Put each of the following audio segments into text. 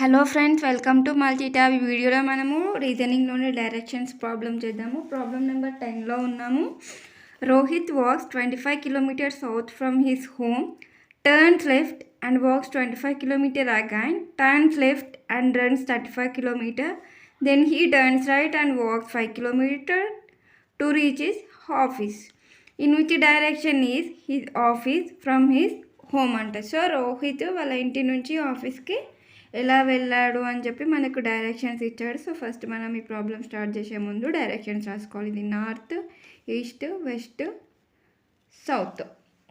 Hello friends, welcome to Multitab. ఈ వీడియోలో మనము రీజనింగ్లోని డైరెక్షన్స్ ప్రాబ్లం చేద్దాము. ప్రాబ్లం నెంబర్ 10లో ఉన్నాము. Rohit walks 25 kilometres south from his home, turns left and walks 25 kilometre again, turns left and runs 35 kilometre, then he turns right and walks 5 kilometre to reach his office. In which direction is his office from his home అంట. So Rohit వాళ్ళ ఇంటి నుంచి ఆఫీస్కి ఎలా వెళ్ళాడు అని చెప్పి మనకు డైరెక్షన్స్ ఇచ్చాడు. సో ఫస్ట్ మనం ఈ ప్రాబ్లం స్టార్ట్ చేసే ముందు డైరెక్షన్స్ రాసుకోవాలి. ఇది north, east, west, south.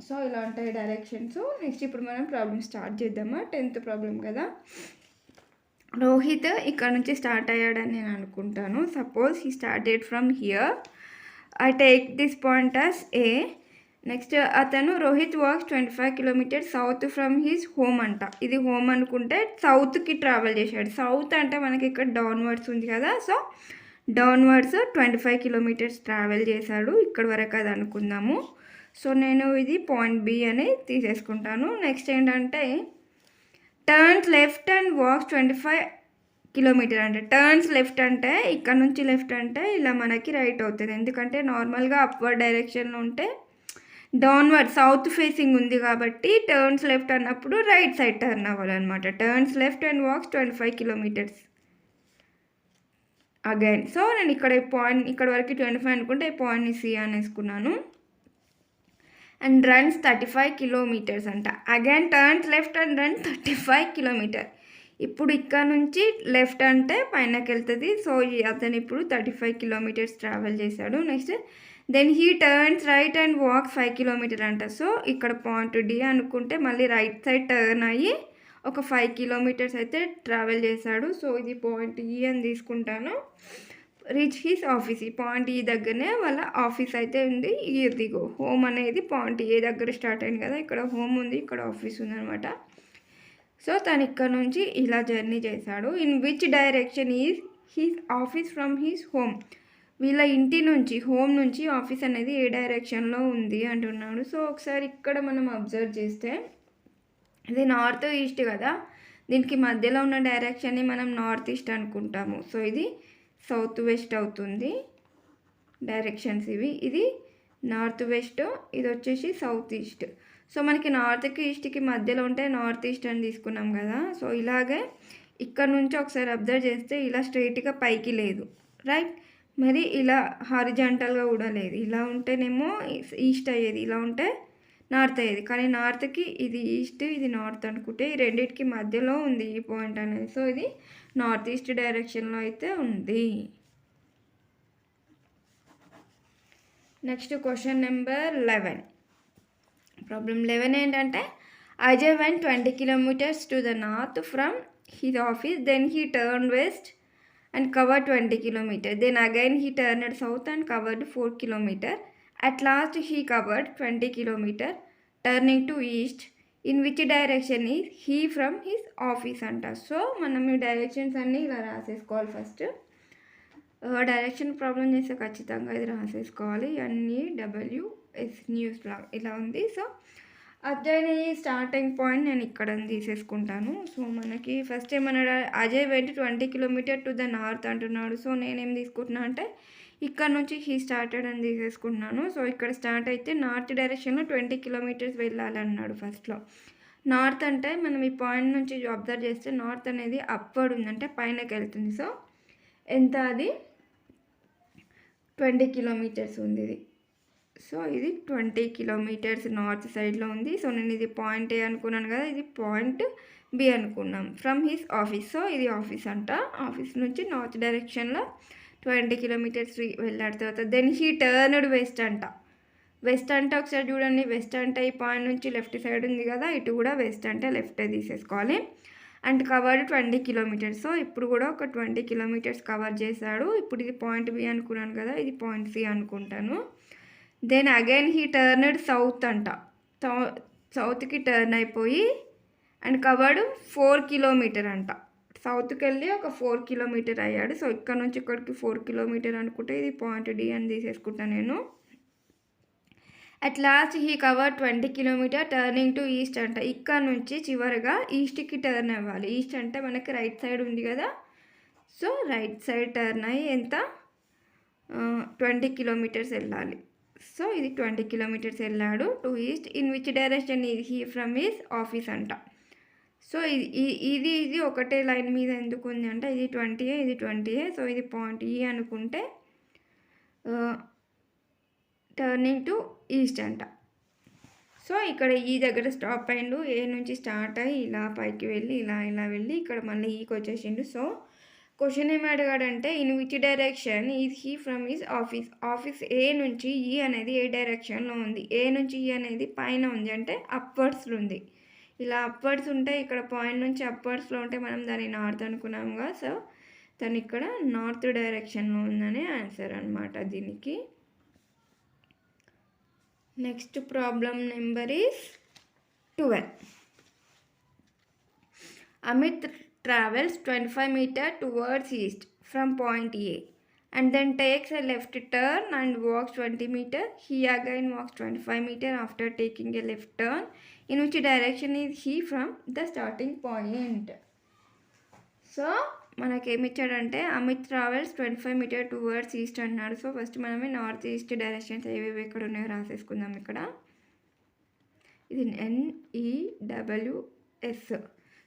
So ఇలా ఉంటాయి డైరెక్షన్స్. నెక్స్ట్ ఇప్పుడు మనం ప్రాబ్లం స్టార్ట్ చేద్దామా. 10th ప్రాబ్లం కదా. రోహిత్ ఇక్కడ నుంచి స్టార్ట్ అయ్యాడని నేను అనుకుంటాను. Suppose he started from here. I take this point as A. Next అతను Rohit walks 25 kilometres south from his home అంట. ఇది హోమ్ అనుకుంటే సౌత్కి ట్రావెల్ చేశాడు. సౌత్ అంటే మనకి ఇక్కడ డౌన్వర్డ్స్ ఉంది కదా. సో డౌన్వర్డ్స్ 25 కిలోమీటర్స్ ట్రావెల్ చేశాడు. ఇక్కడ వరకు అది అనుకుందాము. సో నేను ఇది పాయింట్ బి అని తీసేసుకుంటాను. నెక్స్ట్ ఏంటంటే turns left and walks 25 kilometer అంటే టర్న్స్ లెఫ్ట్ అంటే ఇక్కడ నుంచి లెఫ్ట్ అంటే ఇలా మనకి రైట్ అవుతుంది. ఎందుకంటే నార్మల్గా అప్వర్డ్ డైరెక్షన్లో ఉంటే డౌన్వర్డ్ సౌత్ ఫేసింగ్ ఉంది కాబట్టి టర్న్స్ లెఫ్ట్ అన్నప్పుడు రైట్ సైడ్ టర్న్ అవ్వాలన్నమాట. Turns left and walks 25 kilometres again. So నేను ఇక్కడ పాయింట్ ఇక్కడ వరకు 25 అనుకుంటే ఈ పాయింట్ని సి అనేసుకున్నాను. అండ్ రన్స్ 35 కిలోమీటర్స్ అంట. Again turns left and run 35 kilometre. ఇప్పుడు ఇక్కడ నుంచి లెఫ్ట్ అంటే పైనకి వెళ్తుంది. సో అతను ఇప్పుడు 35 కిలోమీటర్స్ ట్రావెల్ చేశాడు. Next then he turns right and walk 5 kilometer అంట. సో ఇక్కడ పాయింట్ డి అనుకుంటే మళ్ళీ రైట్ సైడ్ టర్న్ అయ్యి ఒక 5 కిలోమీటర్స్ అయితే ట్రావెల్ చేశాడు. సో ఇది పాయింట్ ఈ అని తీసుకుంటాను. Reach his office. ఈ పాయింట్ ఈ దగ్గరనే వాళ్ళ ఆఫీస్ అయితే ఉంది. ఇదిగో హోమ్ అనేది పాయింట్ ఏ దగ్గర స్టార్ట్ అయింది కదా. ఇక్కడ హోమ్ ఉంది, ఇక్కడ ఆఫీస్ ఉందన్నమాట. సో తను ఇక్కడ నుంచి ఇలా జర్నీ చేశాడు. In which direction is his office from his home. వీళ్ళ ఇంటి నుంచి హోమ్ నుంచి ఆఫీస్ అనేది ఏ డైరెక్షన్లో ఉంది అంటున్నాడు. సో ఒకసారి ఇక్కడ మనం అబ్జర్వ్ చేస్తే ఇది నార్త్ ఈస్ట్ కదా. దీనికి మధ్యలో ఉన్న డైరెక్షన్ని మనం నార్త్ ఈస్ట్ అనుకుంటాము. సో ఇది సౌత్ వెస్ట్ అవుతుంది డైరెక్షన్స్ ఇవి. ఇది నార్త్ వెస్ట్, ఇది వచ్చేసి సౌత్ ఈస్ట్. సో మనకి నార్త్కి ఈస్ట్కి మధ్యలో ఉంటే నార్త్ ఈస్ట్ అని తీసుకున్నాం కదా. సో ఇలాగే ఇక్కడ నుంచి ఒకసారి అబ్జర్వ్ చేస్తే ఇలా స్ట్రైట్గా పైకి లేదు, రైట్. మరి ఇలా హారిజాంటల్గా కూడా లేదు. ఇలా ఉంటేనేమో ఈస్ట్ అయ్యేది, ఇలా ఉంటే నార్త్ అయ్యేది. కానీ నార్త్కి ఇది ఈస్ట్, ఇది నార్త్ అనుకుంటే ఈ రెండింటికి మధ్యలో ఉంది ఈ పాయింట్ అనేది. సో ఇది నార్త్ ఈస్ట్ డైరెక్షన్లో అయితే ఉంది. Next question number 11. ప్రాబ్లం 11 ఏంటంటే Ajay went 20 kilometers to the north from his office, then he turn west and covered 20 kilometers. Then again he turned south and covered 4 kilometers. At last he covered 20 kilometers, turning to east. In which direction is he from his office అంట. So మనం ఈ directions అన్నీ ఇలా రాసేసుకోవాలి. First direction problem చేస్తే ఖచ్చితంగా ఇది రాసేసుకోవాలి. అన్నీ WS news ఇలా ఉంది. సో అజయ్ స్టార్టింగ్ పాయింట్ నేను ఇక్కడ తీసేసుకుంటాను. సో మనకి ఫస్ట్ ఏమన్నాడు, అజయ్ వెంట 20 కిలోమీటర్ టు ద నార్త్ అంటున్నాడు. సో నేనేం తీసుకుంటున్నా అంటే ఇక్కడ నుంచి హీ స్టార్టెడ్ అని తీసేసుకుంటున్నాను. సో ఇక్కడ స్టార్ట్ అయితే నార్త్ డైరెక్షన్లో 20 కిలోమీటర్స్ వెళ్ళాలన్నాడు ఫస్ట్లో. నార్త్ అంటే మనం ఈ పాయింట్ నుంచి అబ్జర్వ్ చేస్తే నార్త్ అనేది అప్వర్డ్ ఉందంటే పైనకి వెళ్తుంది. సో ఎంత అది 20 కిలోమీటర్స్ ఉంది ఇది. సో ఇది 20 కిలోమీటర్స్ నార్త్ సైడ్లో ఉంది. సో నేను ఇది పాయింట్ ఏ అనుకున్నాను కదా, ఇది పాయింట్ బి అనుకున్నాం. From his office. సో ఇది ఆఫీస్ అంట. ఆఫీస్ నుంచి నార్త్ డైరెక్షన్లో 20 కిలోమీటర్స్ వెళ్ళాడు. తర్వాత దెన్ హీ టర్న్డ్ వెస్ట్ అంట. వెస్ట్ అంటే ఒకసారి చూడండి, వెస్ట్ అంటే ఈ పాయింట్ నుంచి లెఫ్ట్ సైడ్ ఉంది కదా, ఇటు కూడా వెస్ట్ అంటే లెఫ్ట్ తీసేసుకోవాలి. And covered 20 kilometres. సో ఇప్పుడు కూడా ఒక 20 కిలోమీటర్స్ కవర్ చేశాడు. ఇప్పుడు ఇది పాయింట్ బి అనుకున్నాను కదా, ఇది పాయింట్ సి అనుకుంటాను. Then again he turned south అంట. సౌత్కి టర్న్ అయిపోయి అండ్ కవర్డ్ 4 కిలోమీటర్ అంట. సౌత్కి వెళ్ళి ఒక 4 కిలోమీటర్ అయ్యాడు. సో ఇక్కడ నుంచి ఇక్కడికి 4 కిలోమీటర్ అనుకుంటే ఇది పాయింట్ డి అని తీసేసుకుంటాను నేను. At last he cover 20 kilometer turning to east అంట. ఇక్కడ నుంచి చివరిగా ఈస్ట్కి టర్న్ అవ్వాలి. ఈస్ట్ అంటే మనకి రైట్ సైడ్ ఉంది కదా, సో రైట్ సైడ్ టర్న్ అయ్యి ఎంత 20 కిలోమీటర్స్ వెళ్ళాలి. సో ఇది 20 కిలోమీటర్స్ వెళ్ళాడు to east. In which direction ఇది హీ ఫ్రమ్ హిస్ ఆఫీస్ అంట. సో ఇది ఒకటే లైన్ మీద ఎందుకు ఉంది అంటే ఇది 20 ఇది 20. సో ఇది పాయింట్ ఈ అనుకుంటే టర్నింగ్ టు ఈస్ట్ అంట. సో ఇక్కడ ఈ దగ్గర స్టాప్ అయిండు. ఏ నుంచి స్టార్ట్ అయ్యి ఇలా పైకి వెళ్ళి ఇలా వెళ్ళి ఇక్కడ మళ్ళీ ఈకి వచ్చేసిండు. సో క్వశ్చన్ ఏమి అడిగాడంటే in which direction is he from his office. Office A నుంచి ఈ అనేది ఏ డైరెక్షన్లో ఉంది. ఏ నుంచి ఈ అనేది పైన ఉంది అంటే అప్వర్డ్స్లో ఉంది. ఇలా అప్వర్డ్స్ ఉంటే ఇక్కడ పాయింట్ నుంచి అప్వర్డ్స్లో ఉంటే మనం దాన్ని నార్త్ అనుకున్నాముగా. సో తను ఇక్కడ నార్త్ డైరెక్షన్లో ఉందని ఆన్సర్ అనమాట దీనికి. Next problem number is 12. Amit travels 25 meters towards east from point A and then takes a left turn and walks 20 meters. He again walks 25 meters after taking a left turn. In which direction is he from the starting point? So మనకేమి ఇచ్చాడంటే Amit travels 25 meter towards east అంటున్నాడు. So first మనమే north east directions ఏవేవి ఎక్కడ ఉన్నాయో రాసేసుకుందాం. ఇక్కడ ఇది NEWS.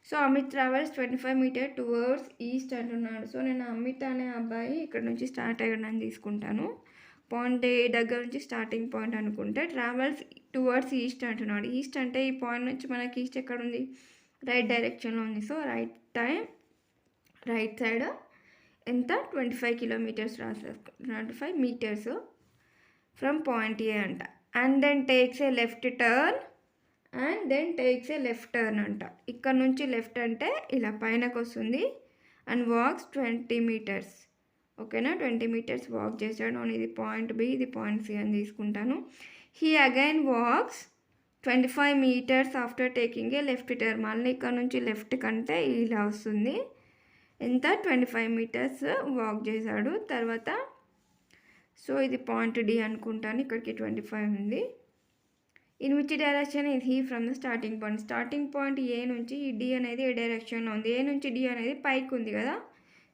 So Amit travels 25 meter towards east అంటున్నాడు. సో నేను అమిత్ అనే అబ్బాయి ఇక్కడ నుంచి స్టార్ట్ అయ్యడానికి తీసుకుంటాను. పాయింట్ ఏ దగ్గర నుంచి స్టార్టింగ్ పాయింట్ అనుకుంటే ట్రావెల్స్ టువర్డ్స్ ఈస్ట్ అంటున్నాడు. ఈస్ట్ అంటే ఈ పాయింట్ నుంచి మనకి ఈస్ట్ ఎక్కడ ఉంది, రైట్ డైరెక్షన్లో ఉంది. సో రైట్ సైడ్ ఎంత 25 kilometers 25 meters from point A అంట. And then takes a left turn అంట. ఇక్కడ నుంచి లెఫ్ట్ అంటే ఇలా పైనకు వస్తుంది. And walks 20 meters. ఓకేనా, 20 మీటర్స్ వాక్ చేశాడు. ఇది పాయింట్ బి, ఇది పాయింట్ సి అని తీసుకుంటాను. He again walks 25 meters after taking a left turn. మళ్ళీ ఇక్కడ నుంచి లెఫ్ట్ కంటే ఇలా వస్తుంది. ఎంత 25 మీటర్స్ వాక్ చేశాడు తర్వాత. సో ఇది పాయింట్ డి అనుకుంటాను. ఇక్కడికి 25 ఉంది. ఇన్ విచ్ డైరెక్షన్ ఇది he from the starting point. Starting point A నుంచి ఈ డి అనేది ఏ డైరెక్షన్లో ఉంది. ఏ నుంచి డి అనేది పైకి ఉంది కదా.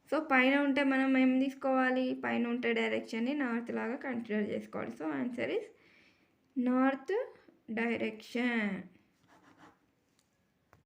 సో పైన ఉంటే మనం ఏం తీసుకోవాలి, పైన ఉంటే డైరెక్షన్ని నార్త్ లాగా కన్సిడర్ చేసుకోవాలి. So answer is north direction.